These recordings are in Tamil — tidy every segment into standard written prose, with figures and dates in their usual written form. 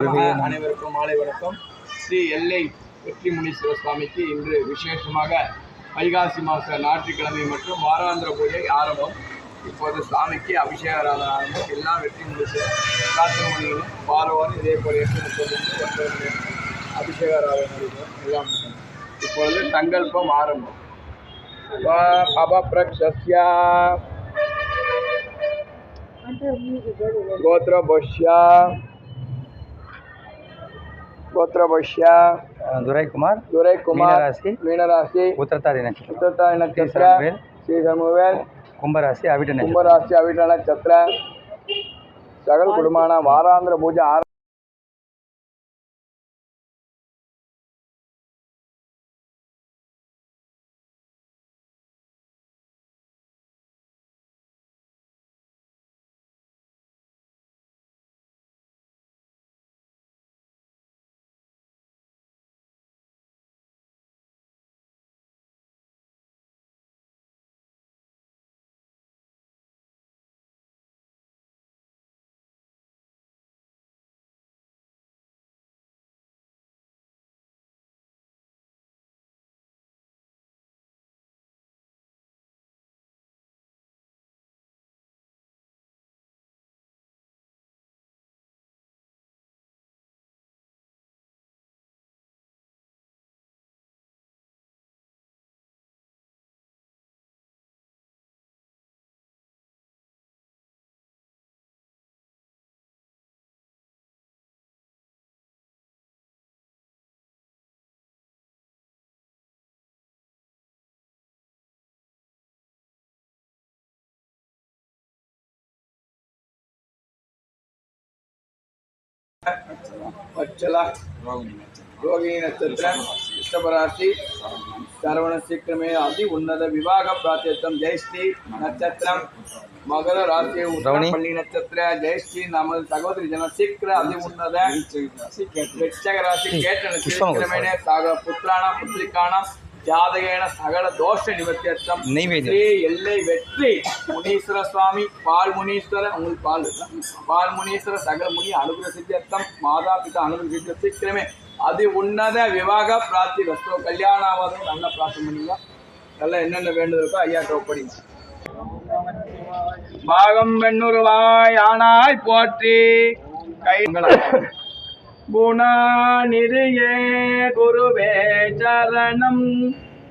அனைவருக்கும் மாலை வணக்கம். ஸ்ரீ எல்லை வெற்றி முனீஸ்வர சுவாமிக்கு இன்று விசேஷமாக வைகாசி மாத ஞாயிற்றுக்கிழமை மற்றும் வாராந்திர பூஜை ஆரம்பம். இப்போது சுவாமிக்கு அபிஷேக ஆராதனை எல்லா வெற்றி முனீஸ்வரர் ராத்திரமணிகளும் வாரம் இதே போல் 8:30 அபிஷேக ஆராதனை எல்லாம். இப்பொழுது சங்கல்பம் ஆரம்பம். அபப்ரக்ஷஸ்ய கோத்ரபஷ்யா दुरईकुमार मीनराशि उत्तरतारी नक्षत्र श्री समुवेल कुंभराशि अविट नक्षत्र सकल कुटुंबाना वारांध्र पूजा वत्सला रोहिणी नक्षत्र वृषभराशि श्रवण शीघ्रमे आदि उन्नत विभाग प्राप्त्यर्थम जयश्री नक्षत्र मकर राशि उत्तरपल्ली नक्षत्र जयश्री नाम सहोदरी जन शीघ्र अति उन्नत वृश्चिक राशि केट शीघ्रमेण पुत्राणां पुत्रिकाणां जातकेन सकल दोष निवृत्त्यर्थम श्री एल्लै वेट्री मुनीश्वर स्वामी पाल मुनीश्वर पाल मुनीश्वर सकल मुनि अनुग्रह सिद्ध्यर्थम माता पिता अनुग्रह सिद्ध शीघ्रमे अति उन्नत विवाह प्राप्ति वस्तु कल्याणावदम நல்ல பிரார்த்தனை பண்ணுங்க. நல்ல என்னென்ன வேண்டுதலுக்கோ ஐயாட்ட ஒப்படைங்க. பாகம் வெண்ணுருவாய் ஆனாய் போற்றி கைங்களா குணநிதியே குருவே சரணம்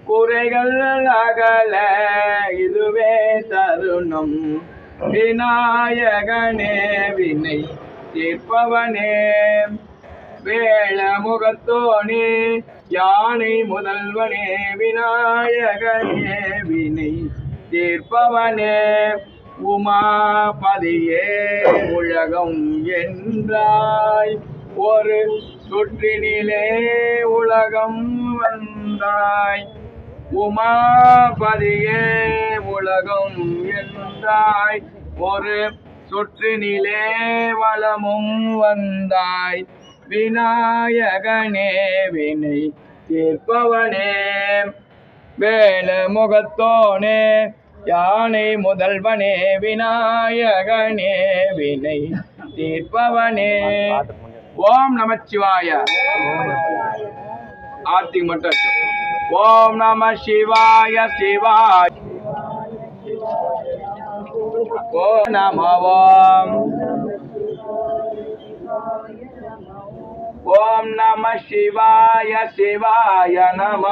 குறைகள் அகல இதுவே தருணம் விநாயகனே வினை தீர்ப்பவனே வேளமுகத்தோனே யானை முதல்வனே விநாயகனே வினை தீர்ப்பவனே உமாபதியே உலகம் என்றாய் ஒரு சுற்றினிலே உலகம் வந்தாய் உமாபதியே உலகம் என்றாய் ஒரு சுற்றினிலே வளமும் வந்தாய் விநாயகனே வினை தீர்ப்பவனே வேலமுகத்தோனே யானை முதல்வனே விநாயகனே வினை தீர்ப்பவனே. ஓம் நமச்சிவாய ஆர்த்தி மட்டும். ஓம் நம சிவாய சிவாய ஓம் நம ஓம் நம சிவாய சிவாய நம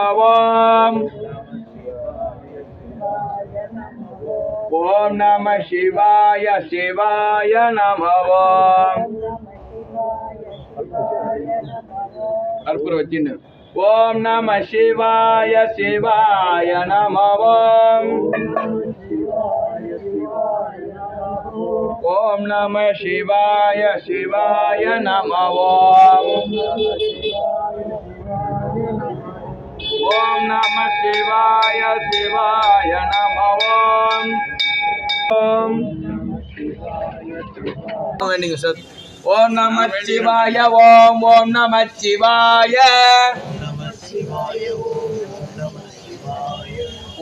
ஓம் நம சிவாய சிவாய நம कर्पूर वच्चिंदु. ओम नमः शिवाय शिवाय नमः ओम नमः शिवाय शिवाय नमः ओम नमः शिवाय शिवाय नमः ओम नमः शिवाय ओम ओम नमः शिवाय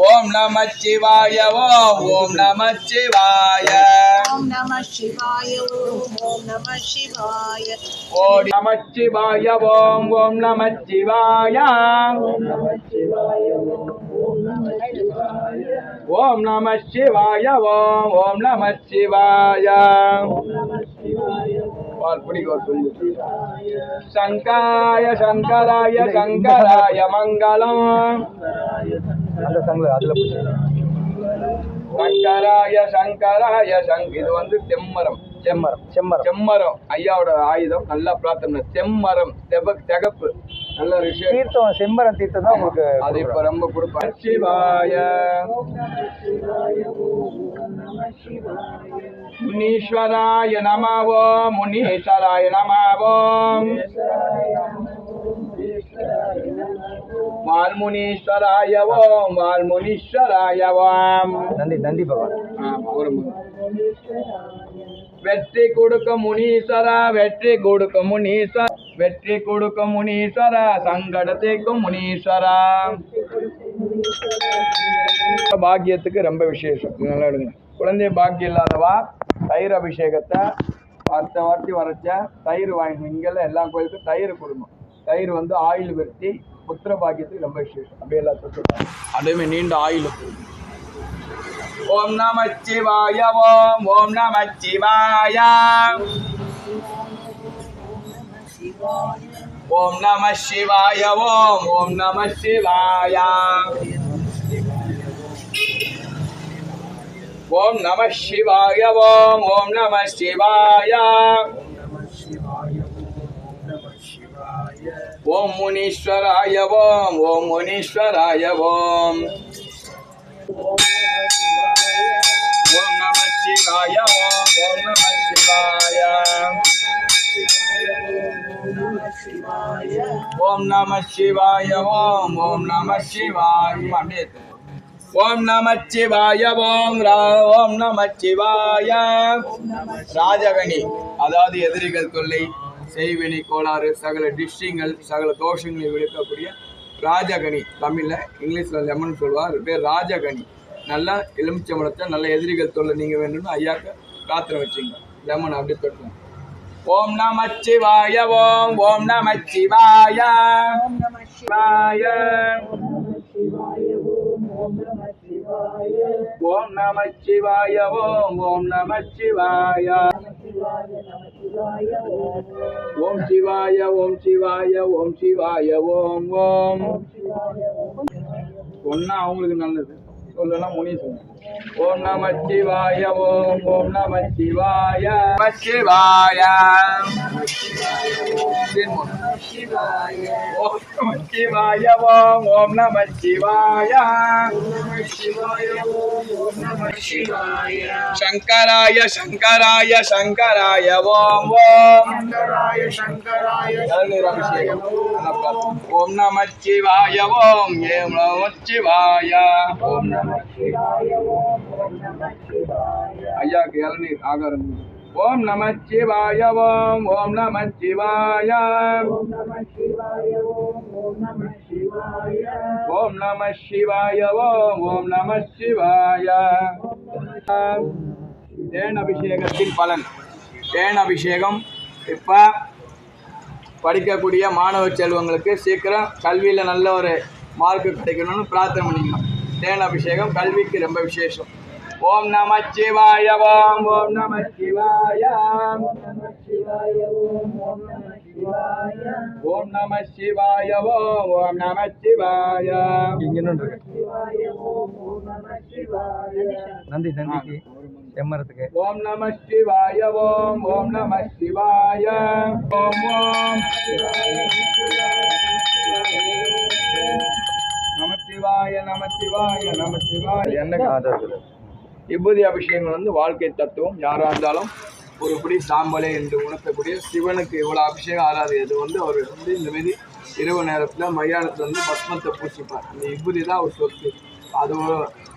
ஓம் நம சிவாய ஓம் நம சிவாய ஓம் நம சிவாய ஓம் நம சிவாய ஓம் நம சிவாய ஓம் நம சிவாய ஓம் நம சிவாய ஓம் நம சிவாய சங்காய சங்கராய சங்கராய மங்களம் அந்த சங்கில் அதில் சங்கராய சங்கராய இது வந்து செம்மரம் செம்மரம் ஐயாவோட ஆயுதம். நல்லா பிரார்த்தனை. செம்மரம் திகப்பு நல்ல விஷயம். தீர்த்தம் செம்மரம் தீர்த்தம் தான் உங்களுக்கு அது இப்ப ரொம்ப கொடுப்பாங்க. சிவாய முனீஸ்வராய நமவோ முனீஸ்வராய நமவோ வால்முனீஸ்வராய வால்முனீஸ்வராய நன்றி பகவான். வெற்றி கொடுக்க முனீஸ்வரா வெற்றி கொடுக்க முனீஸ்வர வெற்றி கொடுக்க முனீஸ்வரா சங்கடத்தைக்கும் முனீஸ்வரா. பாக்கியத்துக்கு ரொம்ப விசேஷம். நல்லா எடுங்க. குழந்தை பாக்கியம் இல்லாதவா தயிர் அபிஷேகத்தை வார்த்தை வரைச்ச தயிர் வாங்கி இங்கெல்லாம் எல்லா கோயிலுக்கும் தயிர் கொடுக்கணும். தயிர் வந்து ஆயில் வெட்டி புத்திர பாக்கியத்துக்கு ரொம்ப விசேஷம். அப்படியே எல்லாத்துக்கும் அதேமாதிரி நீண்ட ஆயில். ஓம் நம சிவாய ஓம் நம சிவாய ஓம் நம சிவாய ஓம் நம சிவாய ஓம் நம சிவாய ஓம் நம சிவாய ஓம் முனீஸ்வராய ஓம் முனீஸ்வராய ஓம் நம சிவாய ஓம் நம சிவாய ஓம் நம சிவாய ஓம் நம சிவாய ஓம் நம சிவாய ஓம் நம சிவாய. ராஜகணி அதாவது எதிரிகள் தொல்லை செய்வினை கோளாறு சகல டிஷ்டிங்கள் சகல தோஷங்களை விடுக்கக்கூடிய ராஜகனி. தமிழில் இங்கிலீஷில் லெமன் சொல்லுவார். பேர் ராஜகனி. நல்லா எலுமிச்சம்பழத்தை நல்ல எதிரிகள் தொல்லை நீங்கள் வேணும்னு ஐயாக்க பிரார்த்தனை வச்சுங்க. லெமன் அப்படி தொட்டு ஓம் நம சிவாய ஓம் நம சிவாய சிவாய ஓம் நம சிவாய ஓம் நம சிவாய ஓம் சிவாய ஓம் சிவாய ஓம் சிவாய ஓம் ஒன்னா அவங்களுக்கு நல்லது. சொல்லலாம் முனீஸ்வரன். ஓம் நம சிவாய ஓம் நம சிவாய சிவாய ஓம் நம சிவாய ஓம் நம சிவாய சங்கராய சங்கராய சங்கராய ஓம் அபிஷேகம். ஓம் நம சிவாய ஓம் நம சிவாய ஓம் நம ஐயாக்கு இளநீர் ஆகாரம். ஓம் நம சிவாய ஓம் நம சிவாய ஓம் நம சிவாய ஓம் நம சிவாய. தேன் அபிஷேகத்தின் பலன். தேன் அபிஷேகம் இப்ப படிக்கக்கூடிய மாணவ செல்வங்களுக்கு சீக்கிரம் கல்வியில் நல்ல ஒரு மார்க்கு கிடைக்கணும்னு பிரார்த்தனை பண்ணிக்கணும். தேன் அபிஷேகம் கல்விக்கு ரொம்ப விசேஷம். ஓம் நம சிவாய ஓம் நம சிவாய ஓம் நம சிவாய ஓம் நம சிவாய. நன்றி நன்றிக்கு செம்மரத்துக்கு. ஓம் நம சிவாய ஓம் நம சிவாய ஓம் நமச்சிவாய நமச்சிவாய நமச்சிவாய. என்ன விபூதி அபிஷேகங்கள் வந்து வாழ்க்கை தத்துவம். யாராக இருந்தாலும் ஒரு பிடி சாம்பலை என்று உணர்த்தக்கூடிய சிவனுக்கு இவ்வளோ அபிஷேகம் ஆகாது. இது வந்து அவர் வந்து இந்த மாரி இரவு நேரத்தில் மயானத்தில் வந்து பஸ்மத்தை பூசிப்பார். இந்த விபூதி தான் அவர் சொத்து. அது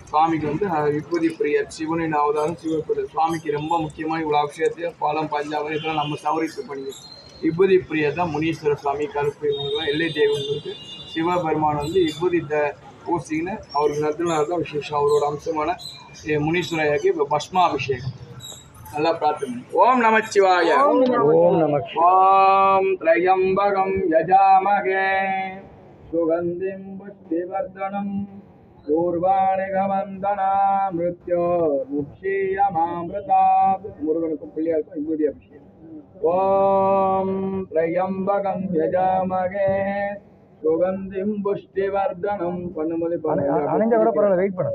சுவாமிக்கு வந்து விபூதி பிரியர். சிவனின் அவதாரம் சிவப்பிரியர். சுவாமிக்கு ரொம்ப முக்கியமாக இவ்வளோ அபிஷேகத்தையும் பழம் பஞ்சாபம் இதெல்லாம் நம்ம சௌரித்து பண்ணிக்கிறோம். விபூதி பிரியர் தான் முனீஸ்வர சுவாமி கருப்பு இவங்கெல்லாம் எல்லை தெய்வங்களுக்கு சிவபெருமான் வந்து விபூதி பூசிக்கின்னு அவருக்கு நடத்தினால்தான் விசேஷம். அவரோட அம்சமான முனீஸ்வரையாக்கி இப்போ பஸ்மாபிஷேகம் நல்லா பிரார்த்தனை. ஓம் நமச்சிவாய. ஓம் நம ஓம் த்ரயம்பகம் யஜாமகே சுகந்திம் புஷ்டிவர்தனம் பூர்வாணி கவந்தனா மிருத்யோ முக்ஷீயமாமிருதாத். முருகனுக்கும் பிள்ளையாருக்கும் விபூதி அபிஷேகம். ஓம் த்ரயம்பகம் யஜாமகே சுகந்திம் புஷ்டிவர்தனம். பண்ணும்போது அணைஞ்ச கூட பரவாயில்ல, வெயிட் பண்ணு.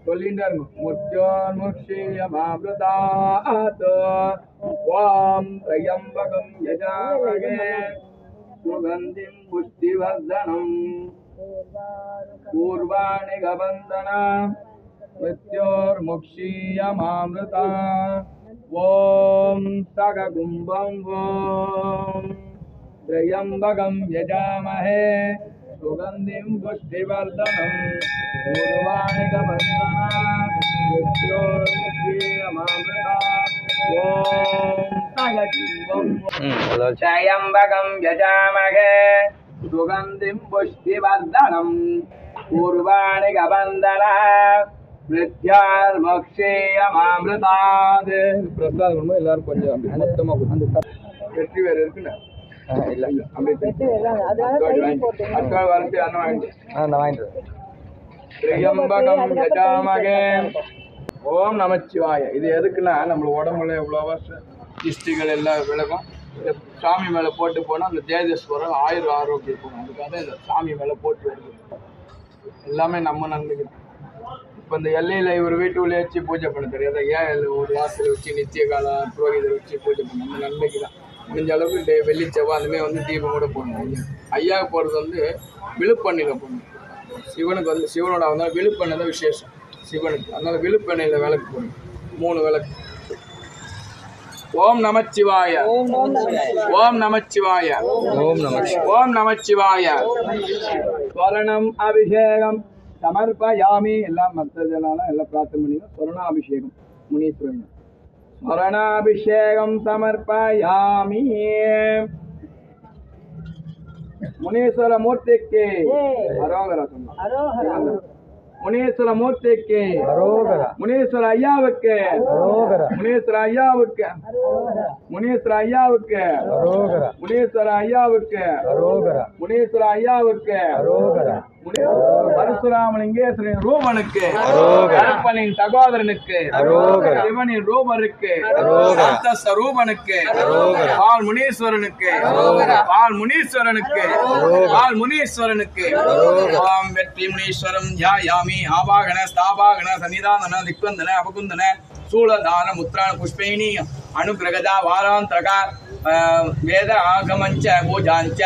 சொல்லிட்டு இருக்கும். முர்ஜோன்முக்ஷீயமாமிருதாத். ஓம் த்ரயம்பகம் யஜாமகே சுகந்திம் புஷ்டிவர்தனம் பூர்வாணி கபந்தனா மிருத்யோர்முக்ஷீயமாமிருதா. ஓம் சககும்பம் ஓம் த்ரயம்பகம் யஜாமஹே சுகந்திம் புஷ்டிவர்தனம் பூர்வாணி கபந்தனா மிருத்யோர்முக்ஷீயமாமிருதா. ஓம் சககும்பம் த்ரயம்பகம் யஜாமஹே சுகந்திம் புஷ்டிவர்தனம் பூர்வாணி கபந்தனா மிருத்யோர்முக்ஷீயமாமிருதாத். பிரசாதம் பண்ணும்போது எல்லாரும் கொஞ்சம் மொத்தமாக வெற்றி வேறு இருக்குல்ல? இல்லை அப்படியே வாங்கிட்டு அண்ணன் வாங்கிட்டு நான் வாங்கிட்டு திரியம்பகம் யஜாமகே. ஓம் நமச்சிவாய. இது எதுக்குன்னா நம்ம உடம்புல எவ்வளோ கிஸ்டிகள் எல்லாம் விலகும். இந்த சாமி மேலே போட்டு போனால் அந்த தேஜஸ்வரம் ஆரோக்கியம் போகணும். அதுக்காக இந்த சாமி மேலே போட்டு வருது. எல்லாமே நம்ம நன்மைக்கு. இப்போ இந்த எல்லையில் இவர் வீட்டுக்குள்ளே வச்சு பூஜை பண்ண தெரியாது. ஏன் ஒரு வாசல் வச்சு நித்திய காலம் புரோகிதர் வச்சு பூஜை பண்ண நம்ம நன்மைக்கு தான். முடிஞ்ச அளவுக்கு வெள்ளி செவ்வாய் அதுமாதிரி வந்து தீபம் கூட போடணும். ஐயாவுக்கு போடுறது வந்து விழுப்பண்ணில் போடணும். சிவனுக்கு வந்து சிவனோட வந்தால் விழுப்பெண்ணெய் தான் விசேஷம் சிவனுக்கு. அதனால் விழுப்பெண்ணையில் விளக்கு போடணும். 3 விளக்கு. ஓம் நமச்சிவாய. ஓம் நமச்சிவாய. ஓம் நமச்சிவாய. ஸ்வரணம் அபிஷேகம் சமர்ப்பயாமி. எல்லாம் மற்றதுனால எல்லாம் பிரார்த்தனை பண்ணிங்க. ஸ்வரணாபிஷேகம் முனீஸ்வரன். ஸ்வரணாபிஷேகம் சமர்ப்பயாமி. முனீஸ்வர மூர்த்திக்கு அரோகரா. முனீஸ்வர மூர்த்திக்கு அரோகரா. முனீஸ்வர ஐயாவுக்கு அரோகரா. முனீஸ்வர ஐயாவுக்கு முனீஸ்வர ஐயாவுக்கு அரோகரா. முனீஸ்வர ஐயாவுக்கு அரோகரா. முனீஸ்வர ஐயாவுக்கு அரோகரா. பரசுராமலிங்கேஸ்வரின் ரூபனுக்கு அரோகரா. கருப்பனின் சகோதரனுக்கு அரோகரா. சிவனின் ரூபருக்கு அரோகரா. சரூபனுக்கு அரோகரா. பால் முனீஸ்வரனுக்கு பால் முனீஸ்வரனுக்கு பால் முனீஸ்வரனுக்கு. ஓம் வெற்றி முனீஸ்வரம் தியாயாமி. ஆபாகன ஸ்தாபாகன சன்னிதானன திக்வந்தன அபகுந்தன சூலதான முத்ரான புஷ்பைனி அனுகிரகதா வாராந்தரகா வேத ஆகமஞ்ச பூஜாஞ்ச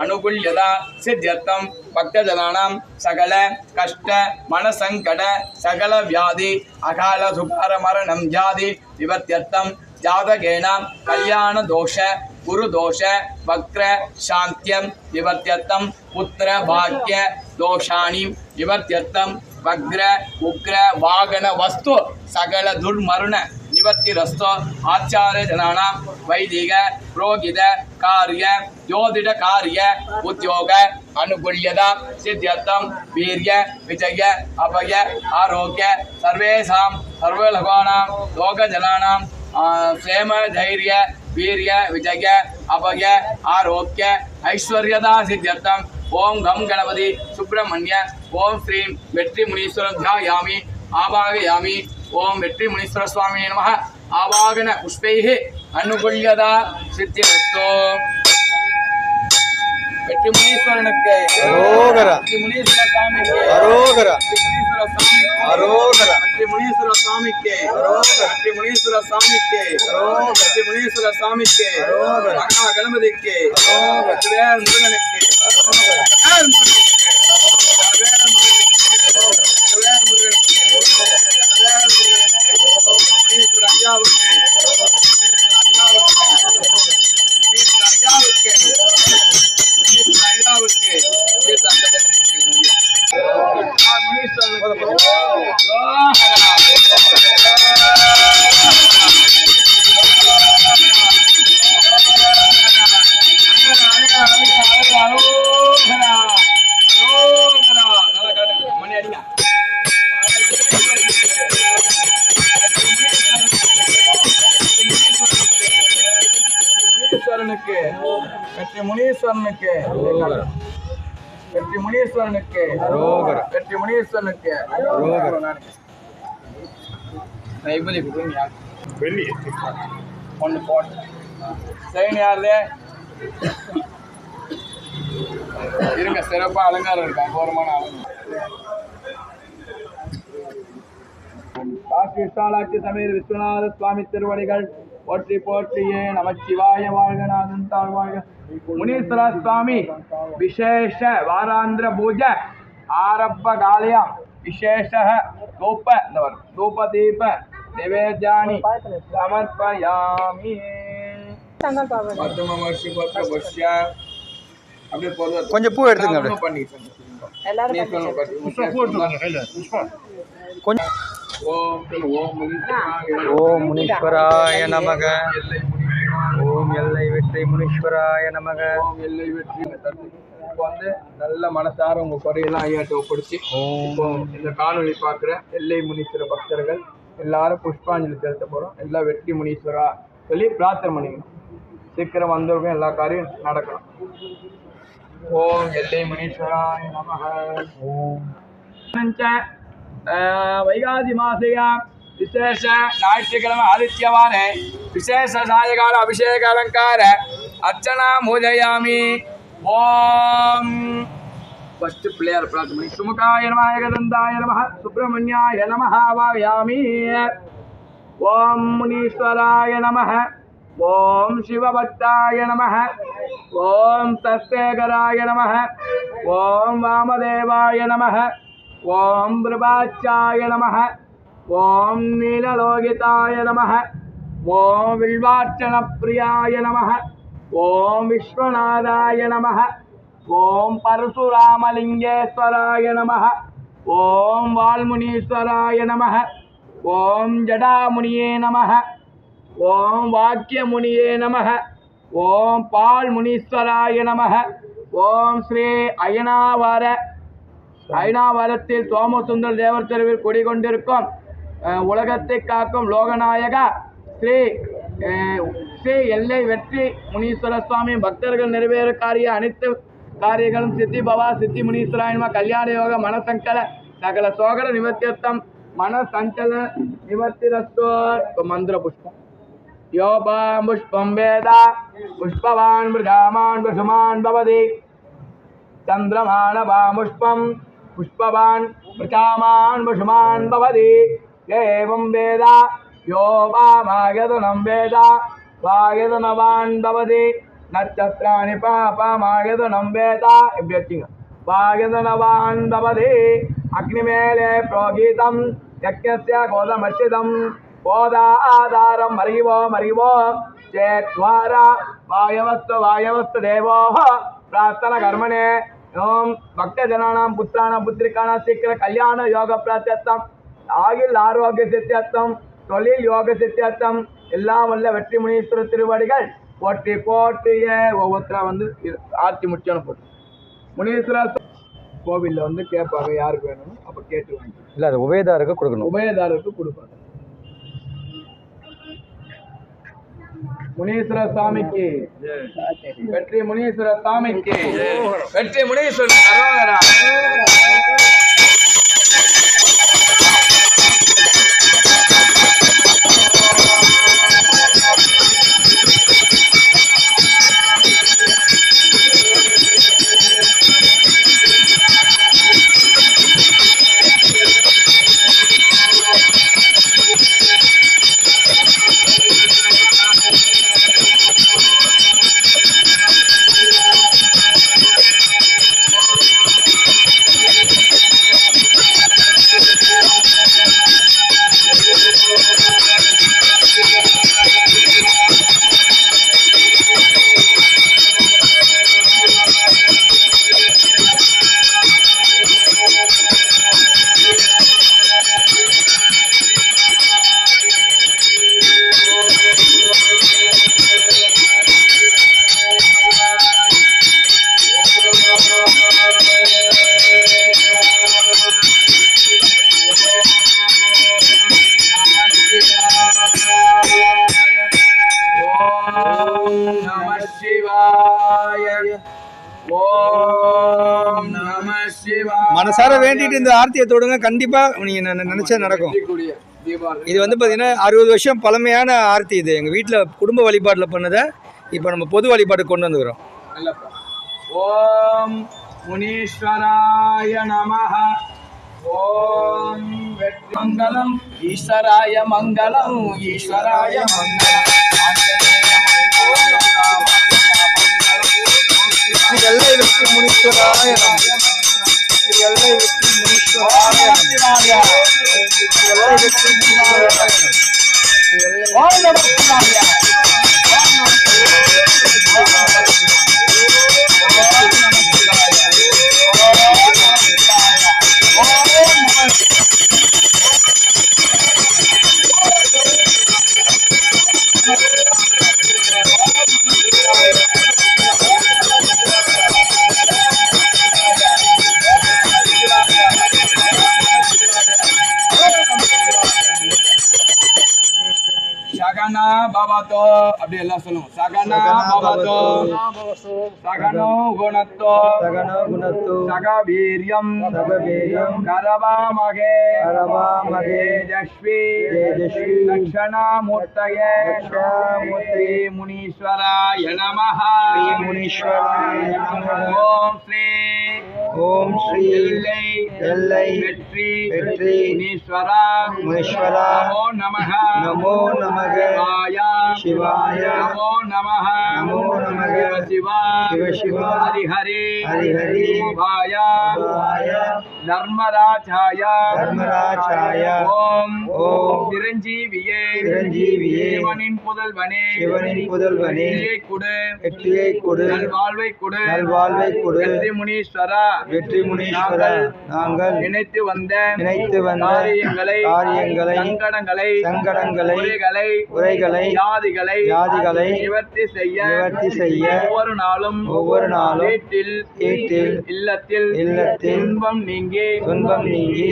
அனுகுல்யதா சித்தியர்த்தம் பக்தஜனானாம் சகல கஷ்ட மனசங்கட சகல வியாதி அகால சுகார மரணம் ஜாதி விபத்தியர்த்தம் ஜாதகேனாம் கல்யாண தோஷ குரு தோஷ வக்ர சாந்தியம் விபத்தியர்த்தம் புத்திர பாக்கிய தோஷாணி விபத்தியர்த்தம் வக்ர உக்ர வாகன வஸ்து சகல துர்மருண நிவர்த்திரஸ்தோ ஆச்சாரிய ஜனானாம் வைதிக புரோகித காரிய ஜோதிட காரிய உத்தியோக அனுகுல்யதா சித்தியர்த்தம் வீரிய விஜய அபய ஆரோக்கிய சர்வேஷாம் சர்வலோகானாம் லோகஜனானாம் சேம தைரிய வீரிய விஜய அபய ஆரோக்கிய ஐஸ்வர்யதா சித்தியர்த்தம். ஓம் கம் கணபதி சுப்பிரமணிய. ஓம் ஸ்ரீம் வெற்றி முனீஸ்வரம் தியாயாமி ஆவாகயாமி. ஓம் வெற்றி முனீஸ்வர சுவாமி நமः. ஆவாகன புஷ்பைஹி அனுகுல்யதா சித்திரஸ்தோ. வெற்றி முனீஸ்வரனுக்கு அரோகரா. வெற்றி முனீஸ்வர சாமிக்கு அரோகரா. வெற்றி முனீஸ்வர சாமிக்கு அரோகரா. வெற்றி முனீஸ்வர சாமிக்கு அரோகரா. வெற்றி முனீஸ்வர சாமிக்கு அரோகரா. வெற்றி முனீஸ்வர சாமிக்கு அரோகரா. மகா கணபதிக்கு அரோகரா. வெற்றிவேல் முருகனுக்கு அரோகரா. வெற்றிவேல் முருகனுக்கு வெற்றிவேல் முருகனுக்கு வெற்றிவேல் முருகனுக்கு முனீஸ்வர ஐயாவுக்கு முனீஸ்வர ஐயாவுக்கு முனீஸ்வர ஐயாவுக்கு முனீஸ்வர ஐயாவுக்கு சேர்த்து அந்த பக்கம் முனீஸ்வரனுக்கு அரோகரா. வெற்றி முனீஸ்வரனுக்கு வெற்றி முனீஸ்வரனுக்கு வெற்றி முனீஸ்வரனுக்கு ஒன்று போட்டு செயின் யாரு இருங்க சிறப்பா அலங்காரம் இருக்கு அகோரமான அலங்காரம் காசி விசாலாட்சி சமேத விஸ்வநாத சுவாமி திருவடிகள் போற்றி போற்றியே நமச்சிவாய வாழ்க நாதன் தாழ்வாழ்க முனீஸ்வர சுவாமி விசேஷ வாராந்திர பூஜை ஆரம்ப காலயம் விசேஷ தூப தீப நிவேத்யானி சமர்ப்பயாமி அப்படியே கொஞ்சம் பூ எடுத்துங்க ஓம் முனீஸ்வராய நமக ஓம் எல்லை வெற்றி முனீஸ்வராய நமக ஓம் எல்லை வெற்றி இப்போ வந்து நல்ல மனசார உங்க குறையெல்லாம் ஐயாட்ட ஒப்படைச்சு இந்த காணொலி பார்க்குற எல்லை முனீஸ்வர பக்தர்கள் எல்லாரும் புஷ்பாஞ்சலி செலுத்த போறோம். எல்லாம் வெற்றி முனீஸ்வரா சொல்லி பிரார்த்தனை பண்ணிக்கணும். சீக்கிரம் வந்தவங்க எல்லா காரியம் நடக்கணும். ஓம் எல்லை முனீஸ்வராய நமக. ஓம் வைகாசி மாசிக விசேஷ ஞாயிற்றுக்கிழமை ஆதித்யவாரே விசேஷ சாயகால அபிஷேக அலங்கார அர்ச்சனா பூஜையாமி. ஓம் ஃபர்ஸ்ட் பிள்ளையார் பிரார்த்தனை பண்ணி சுமுகாய நம ஏகதந்தாய நம சுப்பிரமணியாய நம வாயாமி. ஓம் முனீஸ்வராய நம. ஓம் சிவபக்தாய நம. ஓம் தஸ்தேகராய நம. ஓம் வாமதேவாய நம. ஓம் பிரபாச்சாய நம. ஓம் நீலலோகிதாய நம. ஓம் வில்வார்ச்சன பிரியாய நம. ஓம் விஸ்வநாதாய நம. ஓம் பரசுராமலிங்கேஸ்வராய நம. ஓம் வால்முனீஸ்வராய நம. ஓம் ஜடாமுனியே நம. ஓம் வாக்கியமுனியே நம. ஓம் பால்முனீஸ்வராய நம. ஓம் ஸ்ரீ அயனாவரத்தில் சோமசுந்தர் தேவர் தெருவில் குடிகொண்டிருக்கும் உலகத்தை காக்கும் லோகநாயகா ஸ்ரீ எல்லை வெற்றி முனீஸ்வர சுவாமி பக்தர்கள் நிறைவேற அனைத்து காரியங்களும் சித்தி பவா சித்தி முனீஸ்வராயணம கல்யாண யோக மனசங்கல சகல சோகர நிவர்த்தியர்த்தம் மன சஞ்சல நிவர்த்திரஸ்தோ. மந்திர புஷ்பம் யோபாம் புஷ்பம் வேதா புஷ்பவான் பிரஜாமான் பசுமான் பவதி சந்திரமானவாம் புஷ்பம் புஷ்பவான் பிரஜாமான் பசுமான் பவதி. ஏவம் வேதா யோபாமாகதனம் வேதா வாகதனவான் பவதி நட்சத்திராணி பாபமாகதனம் வேதா. இப்படி வச்சுங்க. வாகதனவான் பவதி. அக்னிமேலே புரோகிதம் யக்ஞஸ்ய கோதமர்ச்சிதம் கோதாதாரம் மறிவோ சேத்வாரா வாயவஸ்து தேவோ பிரார்த்தன கர்மணே. ஓம் பக்தஜனானாம் புத்திராணாம் புத்திரிகாணாம் சீக்கிர கல்யாண யோக பிரார்த்தம் ஆகில் ஆரோக்கிய சித்தியர்த்தம் தொழில் யோக சித்தியர்த்தம் எல்லாம் வல்ல வெற்றி முனீஸ்வர திருவடிகள் போற்றி போற்றிய. ஒவ்வொருத்தரா வந்து ஆர்த்தி முடிச்சான போட்டு முனீஸ்வர கோவிலில் வந்து கேட்பாங்க யாருக்கு வேணும்னு. அப்போ கேட்டு வாங்கி இல்லை அது உபயதாருக்கு கொடுக்கணும். உபயதாருக்கு கொடுப்பாங்க. முனீஸ்வர சாமிக்கு வெற்றி முனீஸ்வர சாமிக்கு வெற்றி முனீஸ்வர அரோகரா. ஓம் நம சிவாய. மனசார வேண்டிட்டு இந்த ஆர்த்தியை தொடுங்க, கண்டிப்பா நீங்க நினைச்சா நடக்கும். இது வந்து பாத்தீங்கன்னா 60 வருஷம் பழமையான ஆர்த்தி. இது எங்க வீட்டுல குடும்ப வழிபாட்டுல பண்ணதை இப்ப நம்ம பொது வழிபாடு கொண்டு வந்துக்கிறோம். ஓம் முனீஸ்வராய நமஹ. ஓம் வெற்றி மங்களம் ஈஸ்வராய மங்களம் ஈஸ்வராய மங்களம். எல்லை வெற்றி முனீஸ்வராய நமக. எல்லை வெற்றி முனீஸ்வராய நமக. எல்லை வெற்றி முனீஸ்வராய நமக. ஓம் நம சிவாய. சகனா பவதோ அப்படி எல்லாம் சொல்லுவோம். சகனா பவதோ சகனோ குணத்தோ சகனோ குணத்தோ சகவீர்யம் சகவீர்யம் கரவாமகே கரவாமகே தேஜஸ்வி தேஜஸ்வி தட்சணாமூர்த்தயே தட்சணாமூர்த்தயே முனீஸ்வராய நமஹ. ஸ்ரீ முனீஸ்வராய நமக. ஓம் ஸ்ரீ ஓம் ஸ்ரீ எல்லை எல்லை வெற்றி வெற்றி முனீஸ்வரா முனீஸ்வரா நமோ நமஹ. நமோ நமக. சிவாய சிவாய நமோ நமஹ. நமோ நமக. சிவா சிவசிவா ஹரி ஹரி ஹரி ஹரி சிவாய சிவாய தர்மராஜாய தர்மராஜாய ஓம் ஓம் சிரஞ்சீவியே சிரஞ்சீவியே சிவனின் புதல்வனே சிவனின் புதல்வனே வெற்றியை கொடு வெற்றியை கொடு நல்வாழ்வை கொடு நல்வாழ்வை கொடு வெற்றி முனீஸ்வரா வெற்றி முனீஸ்வரா நாங்கள் நினைத்து வந்த காரியங்களை சங்கடங்களை உரைகளை வியாதிகளை நிவர்த்தி செய்ய ஒவ்வொரு நாளும் வீட்டில் இல்லத்தில் துன்பம் நீங்கி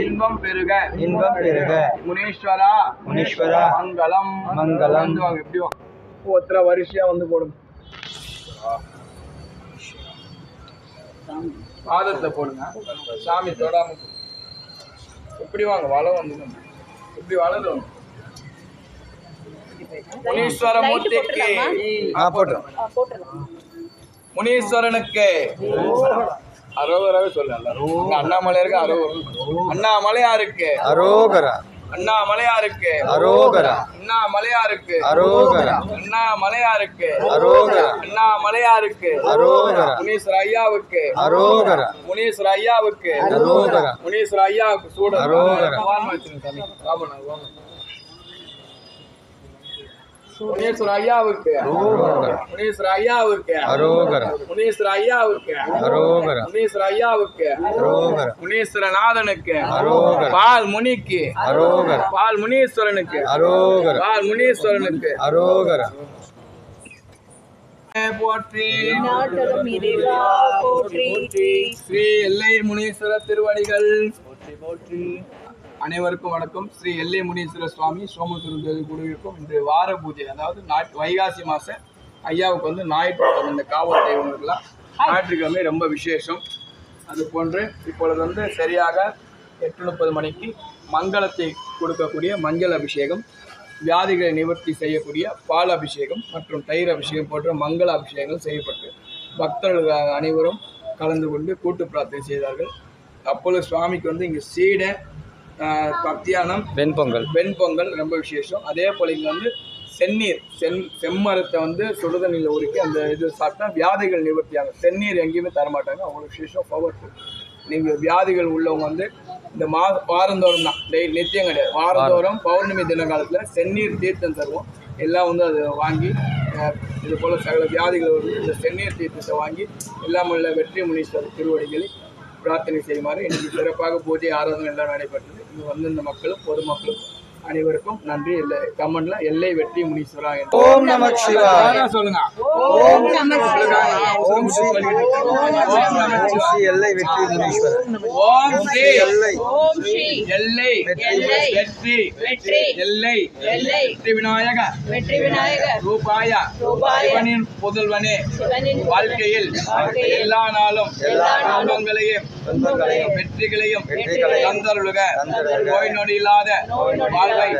இன்பம் பெருக முனீஸ்வரா மங்களம் வந்து வாங்க. எப்படி வாங்க ஒருத்தர வரிசையா வந்து போடுங்க. பாதத்தை போடுங்க. சாமி தொடாம எப்படி வாங்க வளம் வந்து இப்படி வளர்ந்து வந்து முனீஸ்வர மூர்த்திக்கு முனீஸ்வரனுக்கு அரோகராவே சொல்லல. அண்ணாமலை இருக்கு அண்ணாமலையாருக்கு அரோகரா அண்ணாமலையாருக்கு அரோகரா அண்ணாமலையாருக்கு அரோகரா அண்ணாமலையாருக்கு அரோகரா அண்ணாமலையாருக்கு அரோகரா முனீஸ்வர ஐயாவுக்கு அரோகரா முனீஸ்வர ஐயாவுக்கு அரோகரா முனீஸ்வர ஐயாவுக்கு சூட அரோகரா முனீஸ்வர ஐயாவுக்கு முனீஸ்வர ஐயாவுக்கு அரோகரா முனீஸ்வர ஐயாவுக்கு அரோகரா முனீஸ்வர ஐயாவுக்கு அரோகரா முனீஸ்வரநாதனுக்கு அரோகரா பால் முனிக்கு அரோகரா பால் முனீஸ்வரனுக்கு அரோகரா பால் முனீஸ்வரனுக்கு அரோகரா போற்றி நாட்டலும் இறைவா போற்றி. ஸ்ரீ எல்லை முனீஸ்வர திருவடிகள் போற்றி. அனைவருக்கும் வணக்கம். ஸ்ரீ எல்லை முனீஸ்வர சுவாமி சோமசுர குழுவிற்கும் இன்று வார பூஜை, அதாவது வைகாசி மாதம் ஐயாவுக்கு வந்து ஞாயிற்றுக்கிழமை இந்த காவல் தெய்வங்களுக்கெல்லாம் ஞாயிற்றுக்கிழமை ரொம்ப விசேஷம். அது போன்று இப்பொழுது வந்து சரியாக 8:30 மணிக்கு மங்களத்தை கொடுக்கக்கூடிய மஞ்சள் அபிஷேகம், வியாதிகளை நிவர்த்தி செய்யக்கூடிய பால் அபிஷேகம் மற்றும் தயிர் அபிஷேகம் போன்ற மங்கள அபிஷேகங்கள் செய்யப்பட்டு பக்தர்கள் அனைவரும் கலந்து கொண்டு கூட்டு பிரார்த்தனை செய்தார்கள். அப்பொழுது சுவாமிக்கு வந்து இங்கே சீடை, பத்தியானம், வெண்பொங்கல் ரொம்ப விசேஷம். அதே போல் இங்கே வந்து செந்நீர், செம்மரத்தை வந்து சுடுதண்ணியில் உருக்கி அந்த இது சாப்பிட்டா வியாதிகள் நிவர்த்தியாகும். செந்நீர் எங்கேயுமே தரமாட்டாங்க, அவ்வளோ விசேஷம், பவர்ஃபுல். நீங்கள் வியாதிகள் உள்ளவங்க வந்து இந்த வாரந்தோறும் தான், நித்தியம் கிடையாது, வாரந்தோறும் பௌர்ணமி தின காலத்தில் செந்நீர் தீர்த்தம் தருவோம். எல்லாம் வந்து அதை வாங்கி இது போல் சகல வியாதிகள் வந்து இந்த செந்நீர் தீர்த்தத்தை வாங்கி எல்லாம் உள்ள வெற்றி முனீஸ்வரர் திருவடிகளை பிரார்த்தனை செய்யுமாறு இன்றைக்கு சிறப்பாக பூஜை ஆராதனை எல்லாம் நடைபெற்றது. இங்கு வந்திருந்த மக்களும் பொதுமக்களும் அனைவருக்கும் நன்றி. கமெண்ட்ல எல்லை வெற்றி முனீஸ்வரா ஓம் நம சிவாய சொல்லுங்க. ஓம் நம சிவாய. ஓம் ஸ்ரீ எல்லை வெற்றி முனீஸ்வரர். ஓம் ஸ்ரீ எல்லை ஓம் ஸ்ரீ எல்லை எல்லை வெற்றி வெற்றி எல்லை எல்லை வெற்றி விநாயக வெற்றி விநாயகர் ரூபாய ரூபாய சிவனின் புதல்வனே சிவனின் வாழ்க்கையில் வாழ்க்கையில் எல்லா நாளும் எல்லா நாளும் துன்பங்களையும் வெற்றிகளையும் வெற்றிகளையும் தந்தருளுக தந்தருளுக. நோய் நொடி இல்லாத வாழ்வை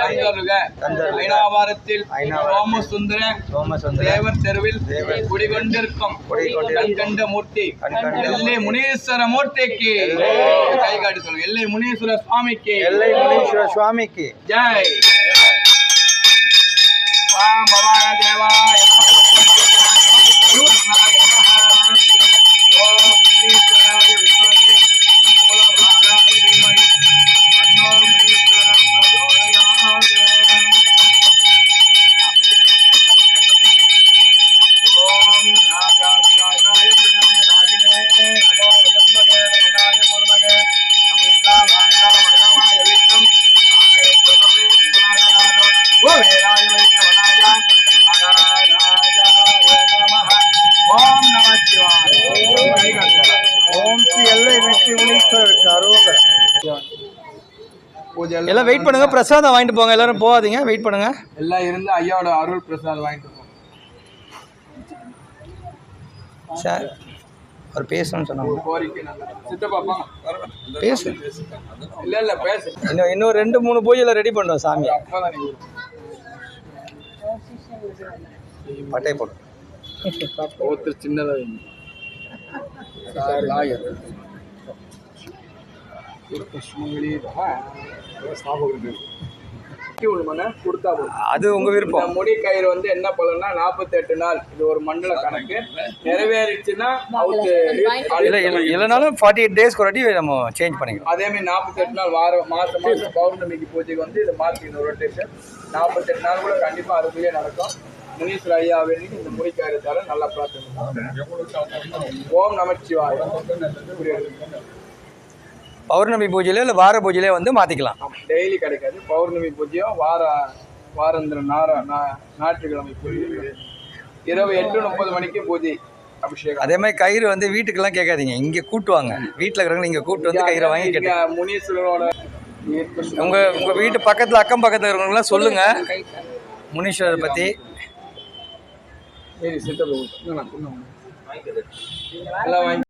தந்தருளுக தந்தருளுக. ஐநாவாரத்தில் ஐநாவரத்தில் சோமசுந்தர சோமசுந்தர தேவர் தெருவில் தேவர் குடிகொண்டிருக்கும் குடிகொண்டிருக்கும் கண்கண்ட மூர்த்தி கண்கண்ட எல்லை முனீஸ்வர மூர்த்திக்கு கை காட்டி சொல்லுங்க எல்லை முனீஸ்வர சுவாமிக்கு எல்லை முனீஸ்வர சுவாமிக்கு ஜெய் வாம் பவாய தேவாய கிருஷ்ணாய நமஹ. ஓம் முனீஸ்வராய வித்மஹே மூலமாதாய தீமஹி தன்னோ முனீஸ்வரः பிரச்சோதயாத். ஓம் ராஜாதிராஜாய கிருஷ்ணராஜினே நமோ வயம்பகே ரமணாய பூர்ணகே நமேகாமாய விஷ்ணும் ஆமேஸ்வரே குணாதனாரோ கோவேராய வைஷ்ணவனாய அகாராய நமஹ. ஓம் நம சிவாய. ஓம் ஸ்ரீ எல்லை வெற்றி முனீஸ்வரருக்கு அரோகர். பூஜை எல்லாம் வெயிட் பண்ணுங்க, பிரசாதம் வாங்கிட்டு போங்க. எல்லாரும் போகாதீங்க, வெயிட் பண்ணுங்க. எல்லாம் இருந்து ஐயாவோட அருள் பிரசாதம் வாங்கிட்டு போங்க. சார் அவர் பேசணும்னு சொன்னாங்க. கோரிக்கை நல்லா சித்தப்பா போங்க. பேசு. இல்ல பேசு. இன்னும் 2-3 பூஜையில் ரெடி பண்ணுவோம் சாமி. அப்பதான் நீங்க பட்டை போடு. ஒருத்தர் சின்னதா வைங்க. லாயர் கிருஷ்ணகிரி கொடுத்தா போதும். அது உங்க விருப்பம். இந்த முடி கயிறு வந்து என்ன பலன்னா 48 நாள், இது ஒரு மண்டல கணக்கு. நிறைவேறிச்சுன்னா அவுத்து இல்லைனாலும் 48 டேஸ்க்கு ஒரு வாட்டி நம்ம சேஞ்ச் பண்ணிக்கலாம். அதே மாதிரி 48 நாள் மாசம் பௌர்ணமிக்கு பூஜைக்கு வந்து இதை மாற்றி இந்த ரொட்டேஷன் 48 நாள் கூட கண்டிப்பா அதுக்குள்ளேயே நடக்கும். முனீஸ்வர ஐயா வேண்டி இந்த முடி கயிறு தர நல்லா பிரார்த்தனை. ஓம் நமச்சிவாய. பௌர்ணமி பூஜையில இல்லை வார பூஜையிலே வந்து மாற்றிக்கலாம். டெய்லி கிடைக்காது. பௌர்ணமி பூஜையும் வாரந்திர ஞாயிற்றுக்கிழமை பூஜை இரவு 8:30 மணிக்கு பூஜை அபிஷேகம். அதே மாதிரி கயிறு வந்து வீட்டுக்கெல்லாம் கேட்காதீங்க, இங்கே கூட்டுவாங்க. வீட்டில் இருக்கிறவங்க இங்கே கூட்டு வந்து கயிறை வாங்கி கேட்டு முனீஸ்வரனோட உங்கள் வீட்டு பக்கத்தில் அக்கம் பக்கத்தில் இருக்கிறவங்களாம் சொல்லுங்கள் முனீஸ்வரரை பற்றி. சித்தப்பா எல்லாம் வாங்கி